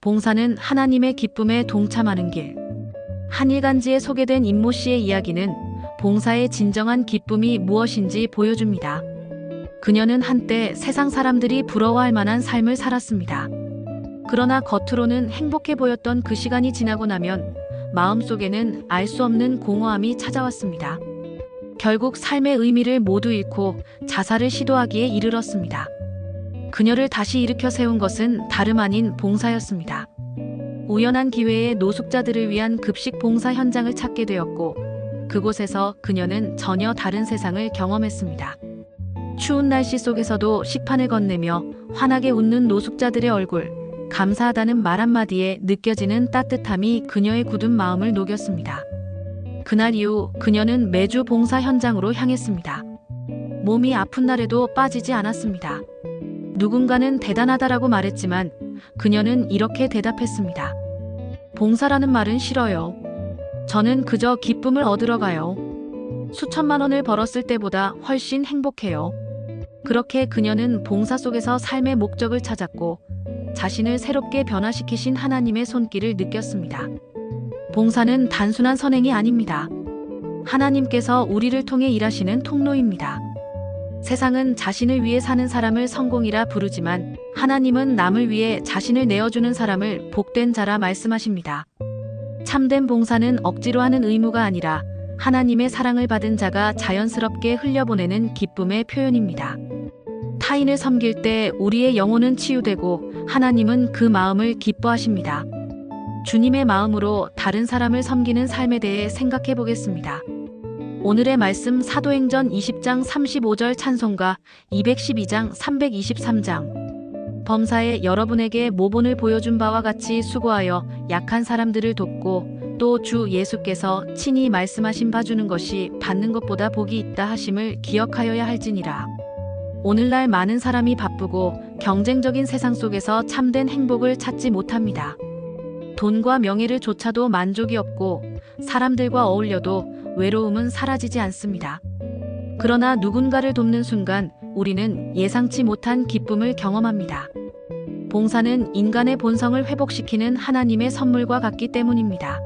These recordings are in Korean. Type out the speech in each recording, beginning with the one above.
봉사는 하나님의 기쁨에 동참하는 길. 한일간지에 소개된 임모 씨의 이야기는 봉사의 진정한 기쁨이 무엇인지 보여줍니다. 그녀는 한때 세상 사람들이 부러워할 만한 삶을 살았습니다. 그러나 겉으로는 행복해 보였던 그 시간이 지나고 나면 마음속에는 알 수 없는 공허함이 찾아왔습니다. 결국 삶의 의미를 모두 잃고 자살을 시도하기에 이르렀습니다. 그녀를 다시 일으켜 세운 것은 다름 아닌 봉사였습니다. 우연한 기회에 노숙자들을 위한 급식 봉사 현장을 찾게 되었고, 그곳에서 그녀는 전혀 다른 세상을 경험했습니다. 추운 날씨 속에서도 식판을 건네며 환하게 웃는 노숙자들의 얼굴, 감사하다는 말 한마디에 느껴지는 따뜻함이 그녀의 굳은 마음을 녹였습니다. 그날 이후 그녀는 매주 봉사 현장으로 향했습니다. 몸이 아픈 날에도 빠지지 않았습니다. 누군가는 대단하다라고 말했지만 그녀는 이렇게 대답했습니다. 봉사라는 말은 싫어요. 저는 그저 기쁨을 얻으러 가요. 수천만 원을 벌었을 때보다 훨씬 행복해요. 그렇게 그녀는 봉사 속에서 삶의 목적을 찾았고 자신을 새롭게 변화시키신 하나님의 손길을 느꼈습니다. 봉사는 단순한 선행이 아닙니다. 하나님께서 우리를 통해 일하시는 통로입니다. 세상은 자신을 위해 사는 사람을 성공이라 부르지만 하나님은 남을 위해 자신을 내어주는 사람을 복된 자라 말씀하십니다. 참된 봉사는 억지로 하는 의무가 아니라 하나님의 사랑을 받은 자가 자연스럽게 흘려보내는 기쁨의 표현입니다. 타인을 섬길 때 우리의 영혼은 치유되고 하나님은 그 마음을 기뻐하십니다. 주님의 마음으로 다른 사람을 섬기는 삶에 대해 생각해 보겠습니다. 오늘의 말씀 사도행전 20장 35절 찬송가 212장 323장. 범사에 여러분에게 모본을 보여준 바와 같이 수고하여 약한 사람들을 돕고 또 주 예수께서 친히 말씀하신 바 주는 것이 받는 것보다 복이 있다 하심을 기억하여야 할지니라. 오늘날 많은 사람이 바쁘고 경쟁적인 세상 속에서 참된 행복을 찾지 못합니다. 돈과 명예를 조차도 만족이 없고 사람들과 어울려도 외로움은 사라지지 않습니다. 그러나 누군가를 돕는 순간 우리는 예상치 못한 기쁨을 경험합니다. 봉사는 인간의 본성을 회복시키는 하나님의 선물과 같기 때문입니다.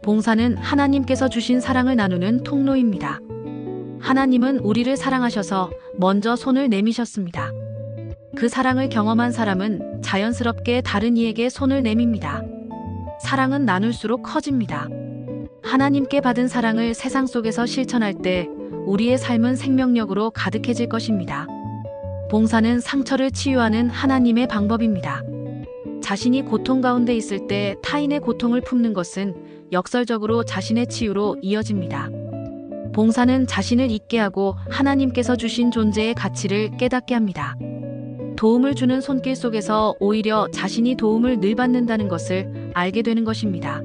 봉사는 하나님께서 주신 사랑을 나누는 통로입니다. 하나님은 우리를 사랑하셔서 먼저 손을 내미셨습니다. 그 사랑을 경험한 사람은 자연스럽게 다른 이에게 손을 내밉니다. 사랑은 나눌수록 커집니다. 하나님께 받은 사랑을 세상 속에서 실천할 때 우리의 삶은 생명력으로 가득해질 것입니다. 봉사는 상처를 치유하는 하나님의 방법입니다. 자신이 고통 가운데 있을 때 타인의 고통을 품는 것은 역설적으로 자신의 치유로 이어집니다. 봉사는 자신을 잊게 하고 하나님께서 주신 존재의 가치를 깨닫게 합니다. 도움을 주는 손길 속에서 오히려 자신이 도움을 늘 받는다는 것을 알게 되는 것입니다.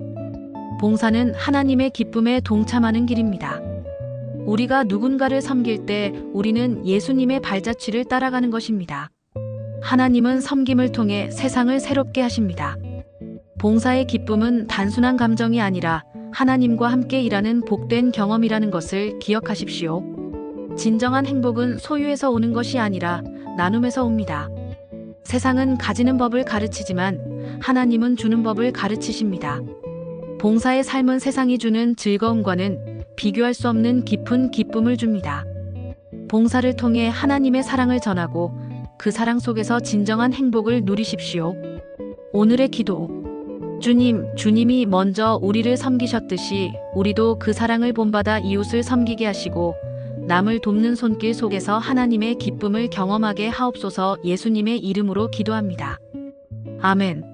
봉사는 하나님의 기쁨에 동참하는 길입니다. 우리가 누군가를 섬길 때 우리는 예수님의 발자취를 따라가는 것입니다. 하나님은 섬김을 통해 세상을 새롭게 하십니다. 봉사의 기쁨은 단순한 감정이 아니라 하나님과 함께 일하는 복된 경험이라는 것을 기억하십시오. 진정한 행복은 소유에서 오는 것이 아니라 나눔에서 옵니다. 세상은 가지는 법을 가르치지만 하나님은 주는 법을 가르치십니다. 봉사의 삶은 세상이 주는 즐거움과는 비교할 수 없는 깊은 기쁨을 줍니다. 봉사를 통해 하나님의 사랑을 전하고 그 사랑 속에서 진정한 행복을 누리십시오. 오늘의 기도. 주님이 먼저 우리를 섬기셨듯이 우리도 그 사랑을 본받아 이웃을 섬기게 하시고 남을 돕는 손길 속에서 하나님의 기쁨을 경험하게 하옵소서. 예수님의 이름으로 기도합니다. 아멘.